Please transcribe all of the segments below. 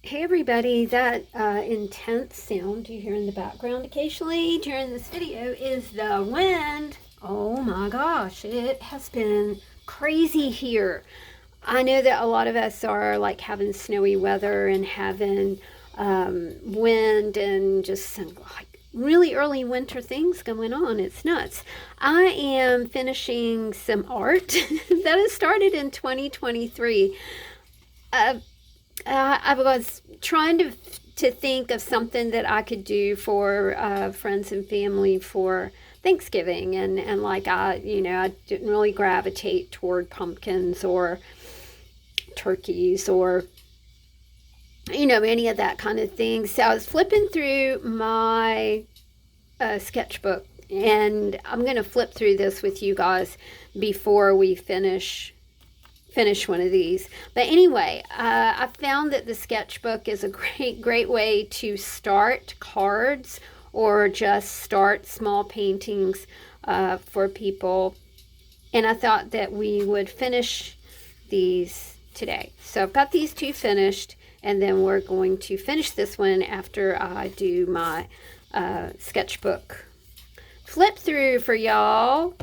Hey everybody, that intense sound you hear in the background occasionally during this video is the wind. Oh my gosh, it has been crazy here. I know that a lot of us are like having snowy weather and having wind and just some like really early winter things going on. It's nuts. I am finishing some art that has started in 2023. Uh, I was trying to think of something that I could do for friends and family for Thanksgiving, and like I didn't really gravitate toward pumpkins or turkeys or any of that kind of thing. So I was flipping through my sketchbook, and I'm gonna flip through this with you guys before we finish one of these. But anyway, I found that the sketchbook is a great way to start cards or just start small paintings for people. And I thought that we would finish these today. So I've got these two finished, and then we're going to finish this one after I do my sketchbook flip through for y'all.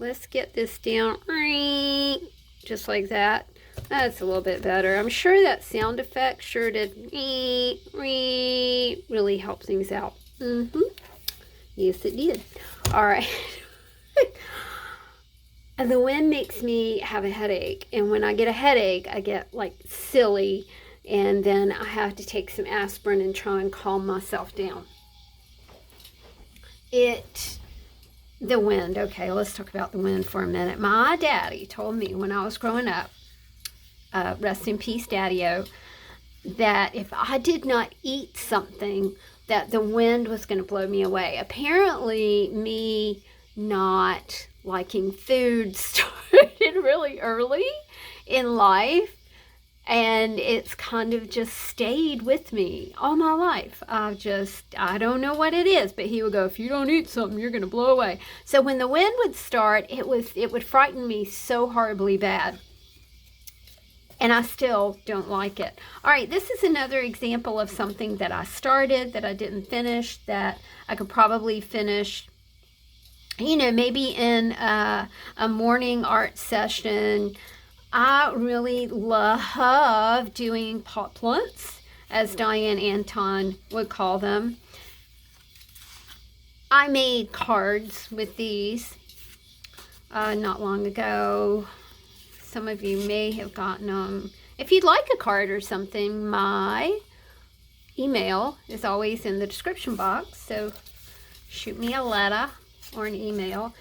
Let's get this down. Just like that. That's a little bit better. I'm sure that sound effect sure did really help things out. Yes, it did. All right. And the wind makes me have a headache. And when I get a headache, I get like silly. And then I have to take some aspirin and try and calm myself down. The wind. Okay, let's talk about the wind for a minute. My daddy told me when I was growing up, rest in peace, Daddy-O, that if I did not eat something, that the wind was going to blow me away. Apparently, me not liking food started really early in life. And it's kind of just stayed with me all my life. I don't know what it is, but he would go, if you don't eat something, you're going to blow away. So when the wind would start, it would frighten me so horribly bad. And I still don't like it. All right, this is another example of something that I started that I didn't finish, that I could probably finish, maybe in a morning art session. I really love doing pot plants, as Diane Anton would call them. I made cards with these not long ago. Some of you may have gotten them. If you'd like a card or something, my email is always in the description box, so shoot me a letter or an email.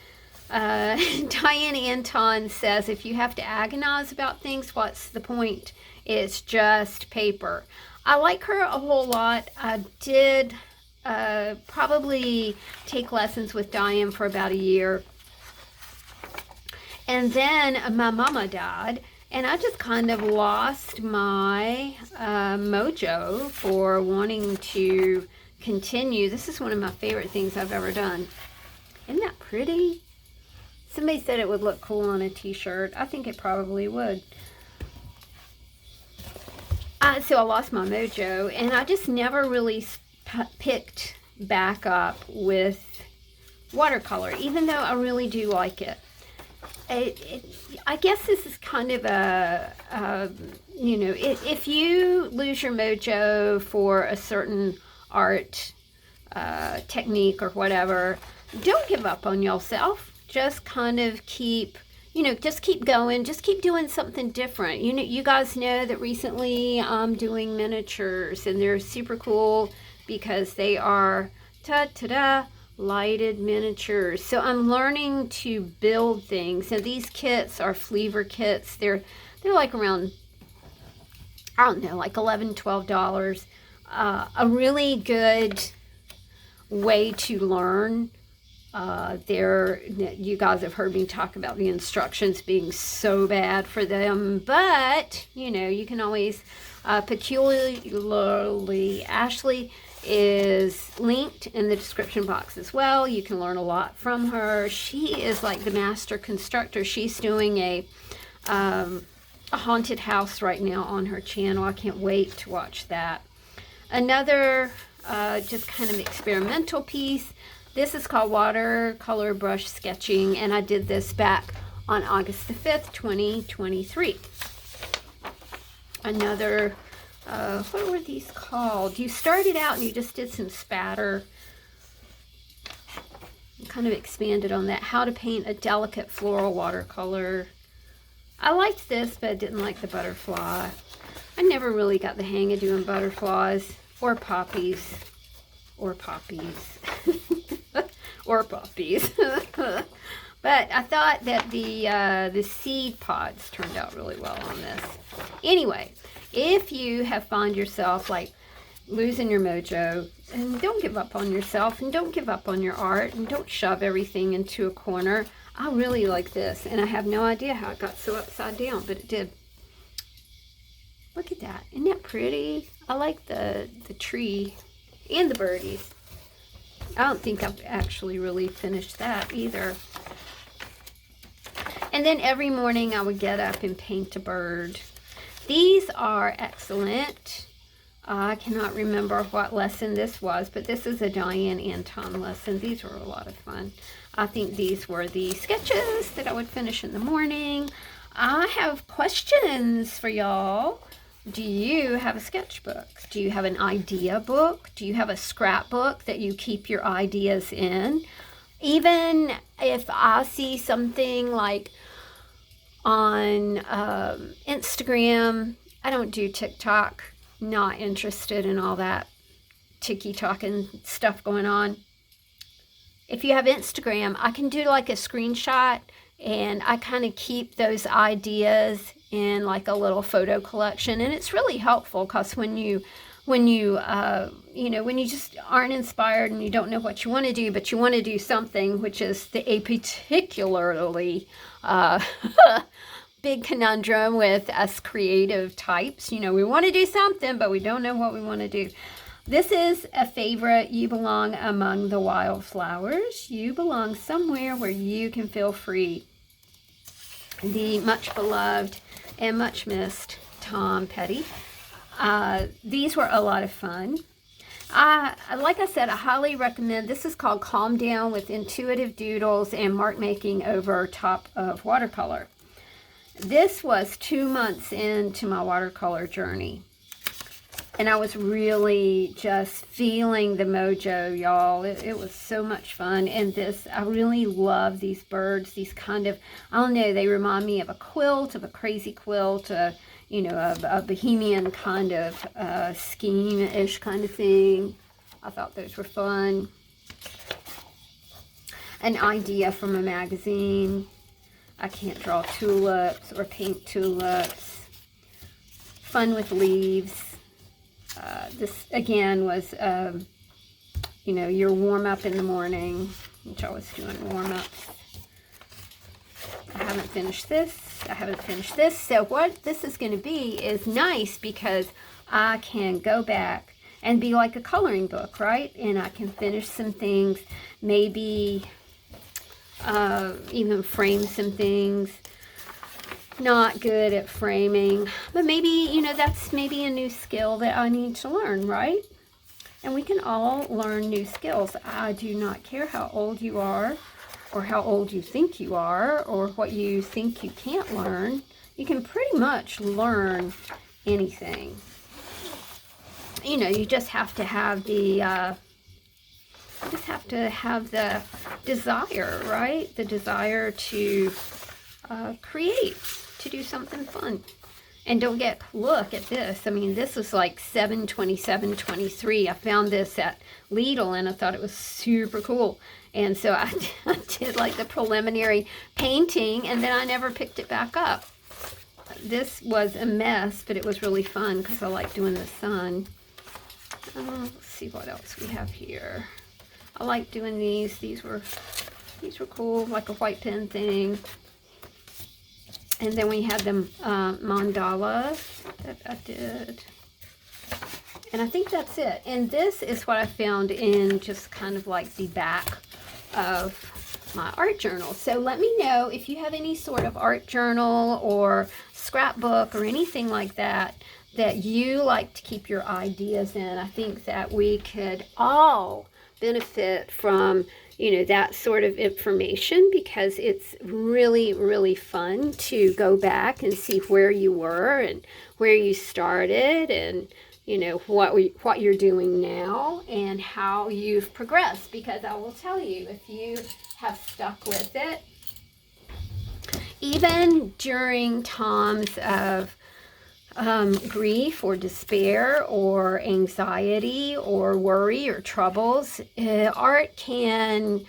Diane Anton says, if you have to agonize about things, what's the point? It's just paper. I like her a whole lot. I did probably take lessons with Diane for about a year. And then my mama died, and I just kind of lost my mojo for wanting to continue. This is one of my favorite things I've ever done. Isn't that pretty? Somebody said it would look cool on a t-shirt. I think it probably would. So I lost my mojo, and I just never really picked back up with watercolor, even though I really do like it. I guess this is kind of if you lose your mojo for a certain art technique or whatever, don't give up on yourself. Just kind of keep going. Just keep doing something different. You guys know that recently I'm doing miniatures, and they're super cool because they are lighted miniatures. So I'm learning to build things. And these kits are Fleaver kits. They're like around, I don't know, like $11, $12. A really good way to learn. You guys have heard me talk about the instructions being so bad for them, but you can always peculiarly, Ashley is linked in the description box as well. You can learn a lot from her. She is like the master constructor. She's doing a a haunted house right now on her channel. I can't wait to watch that. Another just kind of experimental piece. This is called Watercolor Brush Sketching, and I did this back on August the 5th, 2023. Another, what were these called? You started out and you just did some spatter. Kind of expanded on that. How to paint a delicate floral watercolor. I liked this, but I didn't like the butterfly. I never really got the hang of doing butterflies or poppies. Or poppies. Or poppies. But I thought that the seed pods turned out really well on this. Anyway, if you have found yourself like losing your mojo, and don't give up on yourself, and don't give up on your art, and don't shove everything into a corner. I really like this, and I have no idea how it got so upside down, but it did. Look at that. Isn't that pretty? I like the tree and the birdies. I don't think I've actually really finished that either. And then every morning I would get up and paint a bird. These are excellent. I cannot remember what lesson this was, but this is a Diane Anton lesson. These were a lot of fun. I think these were the sketches that I would finish in the morning. I have questions for y'all. Do you have a sketchbook? Do you have an idea book? Do you have a scrapbook that you keep your ideas in? Even if I see something like on Instagram, I don't do TikTok. Not interested in all that ticky-talking stuff going on. If you have Instagram, I can do like a screenshot, and I kind of keep those ideas in like a little photo collection, and it's really helpful because when you just aren't inspired and you don't know what you want to do, but you want to do something, which is a particularly big conundrum with us creative types. We want to do something, but we don't know what we want to do. This is a favorite. You belong among the wildflowers. You belong somewhere where you can feel free. The much beloved and much missed Tom Petty. These were a lot of fun. Like I said, I highly recommend. This is called Calm Down with Intuitive Doodles and Mark Making over top of watercolor. This was 2 months into my watercolor journey, and I was really just feeling the mojo, y'all. It was so much fun. And I really love these birds, these kind of, I don't know, they remind me of a quilt, of a crazy quilt, a bohemian kind of scheme-ish kind of thing. I thought those were fun. An idea from a magazine. I can't draw tulips or paint tulips. Fun with leaves. This, again, was, your warm-up in the morning, which I was doing warm-ups. I haven't finished this. So what this is going to be is nice because I can go back and be like a coloring book, right? And I can finish some things, maybe even frame some things. Not good at framing, but maybe, that's maybe a new skill that I need to learn, right? And we can all learn new skills. I do not care how old you are, or how old you think you are, or what you think you can't learn. You can pretty much learn anything. You just have to have the desire, right? The desire to create, to do something fun. And don't look at this. I mean, this is like $7.27.23. I found this at Lidl, and I thought it was super cool. And so I did like the preliminary painting, and then I never picked it back up. This was a mess, but it was really fun because I like doing the sun. Let's see what else we have here. I like doing these. These were cool, like a white pen thing. And then we had the mandala that I did. And I think that's it. And this is what I found in just kind of like the back of my art journal. So let me know if you have any sort of art journal or scrapbook or anything like that that you like to keep your ideas in. I think that we could all benefit from, that sort of information, because it's really, really fun to go back and see where you were and where you started, and what you're doing now and how you've progressed. Because I will tell you, if you have stuck with it, even during times of grief or despair or anxiety or worry or troubles, art can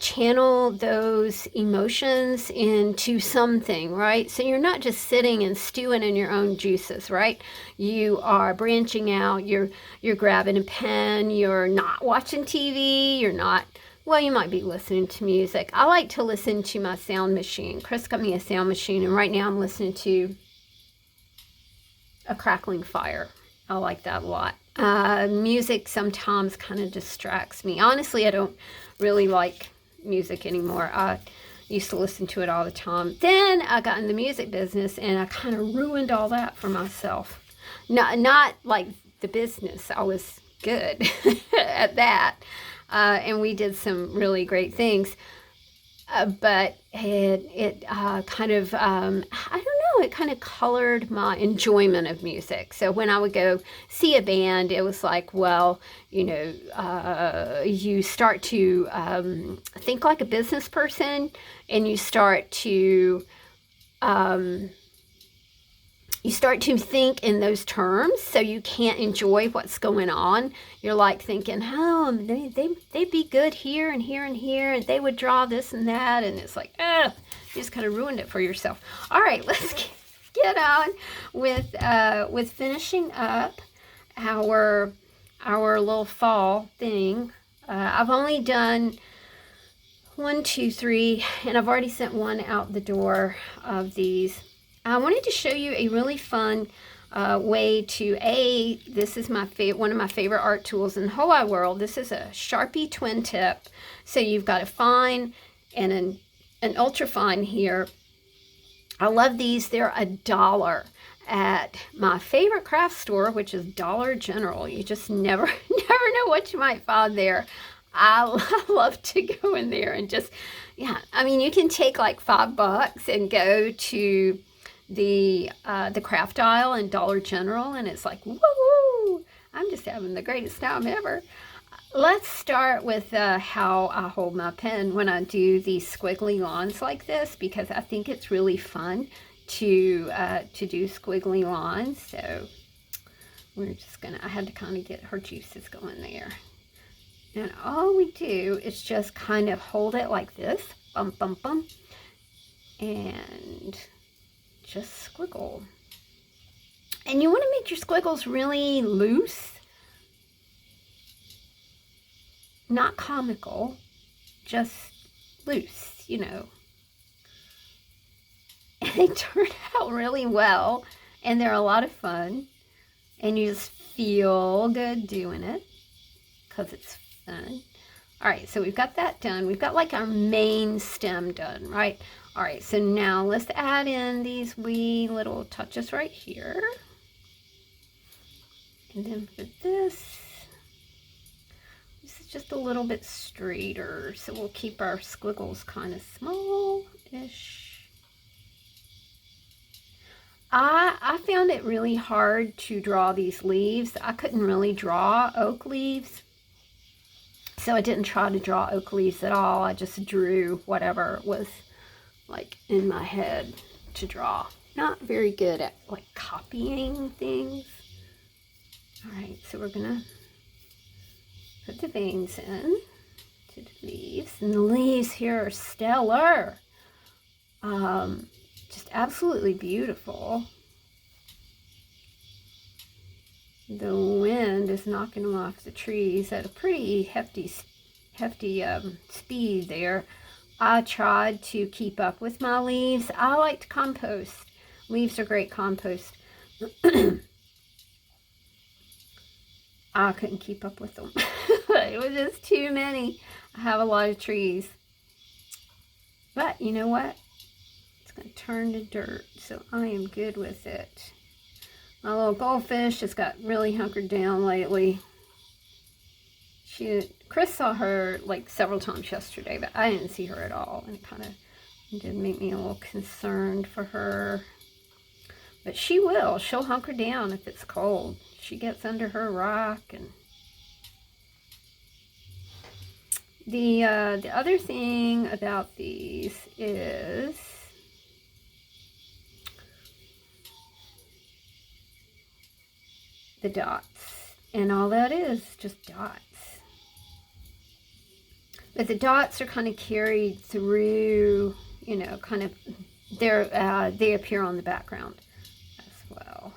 channel those emotions into something, right? So you're not just sitting and stewing in your own juices, right? You are branching out, you're grabbing a pen, you're not watching TV, you're not, well, you might be listening to music. I like to listen to my sound machine. Chris got me a sound machine, and right now I'm listening to a crackling fire. I like that a lot. Music sometimes kind of distracts me. Honestly, I don't really like music anymore. I used to listen to it all the time. Then I got in the music business, and I kind of ruined all that for myself. Not like the business. I was good at that. And we did some really great things. But it kind of, I don't know, it kind of colored my enjoyment of music. So when I would go see a band, it was like, well, you start to think like a business person, and you start to think in those terms, so you can't enjoy what's going on. You're like thinking, oh, they'd be good here and here and here, and they would draw this and that, and it's like, you just kind of ruined it for yourself. All right, let's get on with finishing up our little fall thing. I've only done 1, 2, 3, and I've already sent one out the door of these. I wanted to show you a really fun way to, this is one of my favorite art tools in the whole wide world. This is a Sharpie twin tip. So you've got a fine and an ultra fine here. I love these. They're $1 at my favorite craft store, which is Dollar General. You just never know what you might find there. I love to go in there and just, I mean, you can take like $5 and go to the craft aisle in Dollar General, and it's like, woo! I'm just having the greatest time ever. Let's start with how I hold my pen when I do these squiggly lines like this, because I think it's really fun to do squiggly lines. So we're just I had to kind of get her juices going there. And all we do is just kind of hold it like this, bum, bum, bum, and just squiggle. And you want to make your squiggles really loose, not comical, just loose, And they turn out really well, and they're a lot of fun, and you just feel good doing it because it's fun. All right, so we've got that done. We've got like our main stem done, right? All right, so now let's add in these wee little touches right here. And then for this is just a little bit straighter, so we'll keep our squiggles kind of small-ish. I found it really hard to draw these leaves. I couldn't really draw oak leaves, so I didn't try to draw oak leaves at all. I just drew whatever was like in my head to draw. Not very good at like copying things. All right, so we're gonna put the veins in to the leaves, and the leaves here are stellar. Just absolutely beautiful. The wind is knocking them off the trees at a pretty hefty speed there. I tried to keep up with my leaves. I like to compost. Leaves are great compost. I couldn't keep up with them. It was just too many. I have a lot of trees. But you know what? It's going to turn to dirt, so I am good with it. My little goldfish has got really hunkered down lately. Chris saw her like several times yesterday, but I didn't see her at all, and it kind of did make me a little concerned for her. But she'll hunker down if it's cold. She gets under her rock. And the other thing about these is the dots, and all that is just dots. But the dots are kind of carried through, you know, kind of, they appear on the background as well.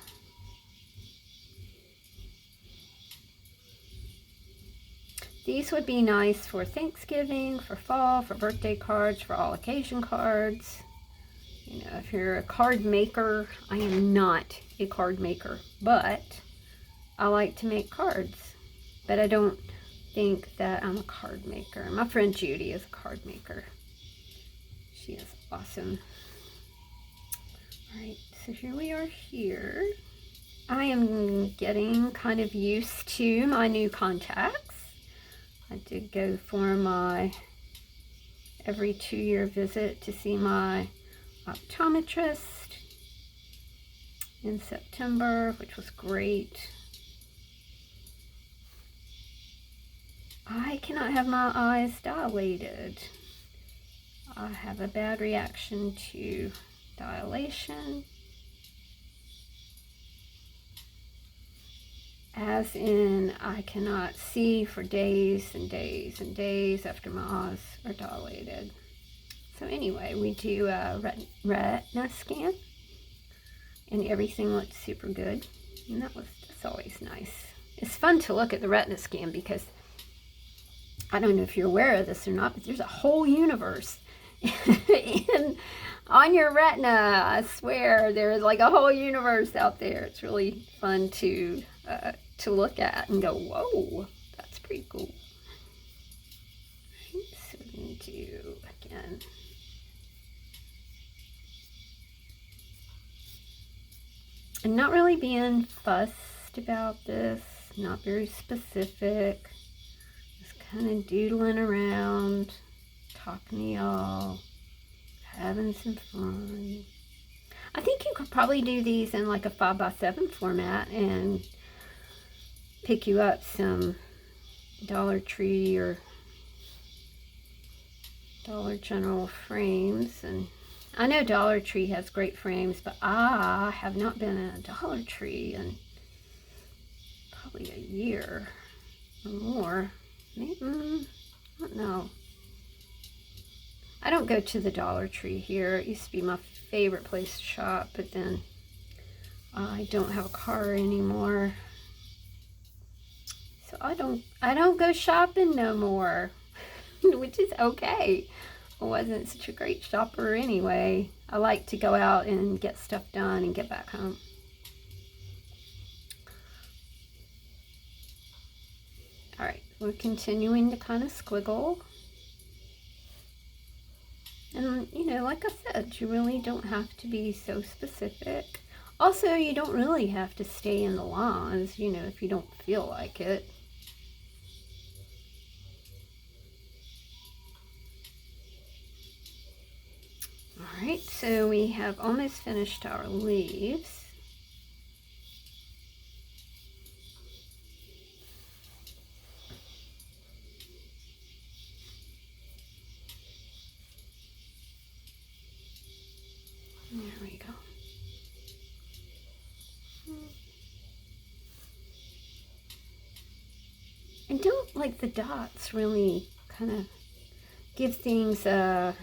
These would be nice for Thanksgiving, for fall, for birthday cards, for all occasion cards. You know, if you're a card maker, I am not a card maker, but I like to make cards. But I don't think that I'm a card maker. My friend Judy is a card maker. She is awesome. Alright, so here we are here. I am getting kind of used to my new contacts. I did go for my every 2-year visit to see my optometrist in September, which was great. I cannot have my eyes dilated. I have a bad reaction to dilation. As in, I cannot see for days and days and days after my eyes are dilated. So anyway, we do a retina scan, and everything looks super good. And that's always nice. It's fun to look at the retina scan because I don't know if you're aware of this or not, but there's a whole universe on your retina. I swear, there's like a whole universe out there. It's really fun to look at and go, whoa, that's pretty cool. Right, so we're going to do again. I'm not really being fussed about this, not very specific. Kind of doodling around, talking to y'all, having some fun. I think you could probably do these in like a 5x7 format and pick you up some Dollar Tree or Dollar General frames. And I know Dollar Tree has great frames, but I have not been in a Dollar Tree in probably a year or more. Maybe, I don't know. I don't go to the Dollar Tree here. It used to be my favorite place to shop, but then I don't have a car anymore. So I don't go shopping no more, which is okay. I wasn't such a great shopper anyway. I like to go out and get stuff done and get back home. All right. We're continuing to kind of squiggle. And, you know, like I said, you really don't have to be so specific. Also, you don't really have to stay in the lines, you know, if you don't feel like it. All right, so we have almost finished our leaves. There we go. And don't like the dots really kind of give things a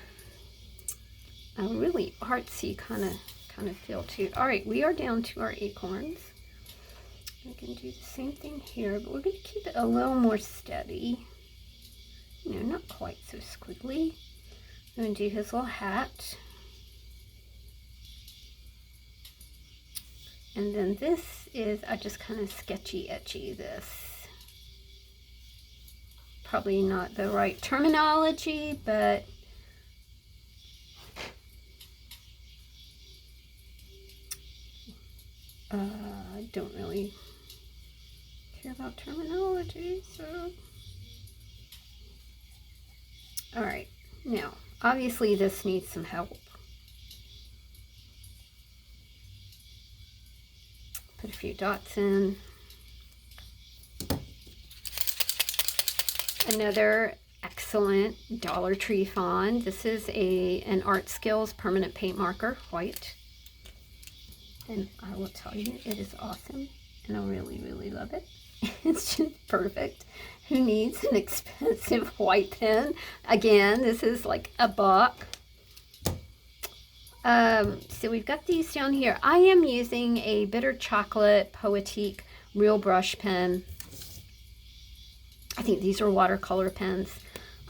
really artsy kind of feel too. All right, we are down to our acorns. We can do the same thing here, but we're going to keep it a little more steady. You know, not quite so squiggly. I'm going to do his little hat. And then this is, I just kind of sketchy etchy this. Probably not the right terminology, but I don't really care about terminology, so. All right, now, obviously this needs some help. Put a few dots in. Another excellent Dollar Tree find. This is an Art Skills permanent paint marker, white. And I will tell you, it is awesome. And I really, really love it. It's just perfect. Who needs an expensive white pen? Again, this is like $1. So we've got these down here. I am using a Bitter Chocolate Poetique Real Brush pen. I think these are watercolor pens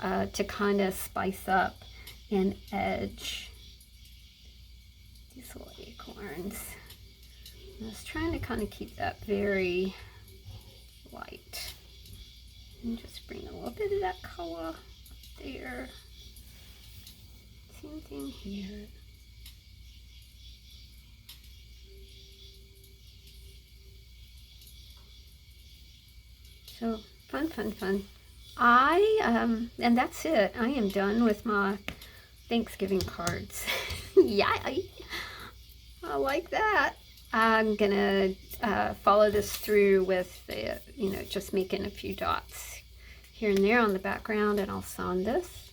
to kind of spice up and edge these little acorns. I was trying to kind of keep that very light. And just bring a little bit of that color up there. Same thing here. So fun, fun, fun. And that's it. I am done with my Thanksgiving cards. Yeah, I like that. I'm gonna follow this through with, just making a few dots here and there on the background, and I'll sign this.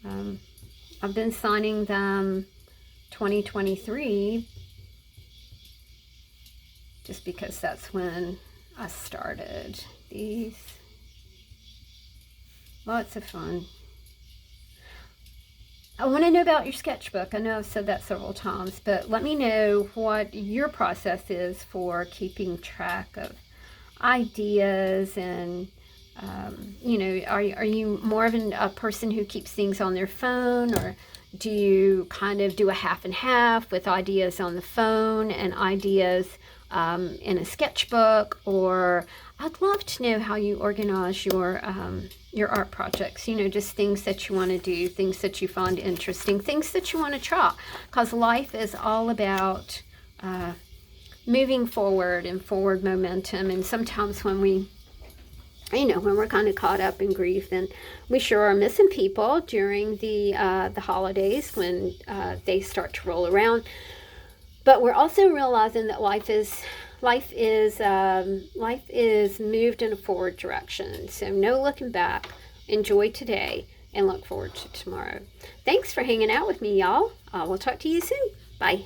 I've been signing them 2023 just because that's when I started these. Lots of fun. I want to know about your sketchbook. I know I've said that several times, but let me know what your process is for keeping track of ideas and, are you more of a person who keeps things on their phone, or do you kind of do a half and half with ideas on the phone and ideas in a sketchbook? Or I'd love to know how you organize your art projects, just things that you want to do, things that you find interesting, things that you want to try, because life is all about moving forward and forward momentum. And sometimes when when we're kind of caught up in grief, then we sure are missing people during the holidays when they start to roll around. But we're also realizing that life is moved in a forward direction. So no looking back. Enjoy today and look forward to tomorrow. Thanks for hanging out with me, y'all. We'll talk to you soon. Bye.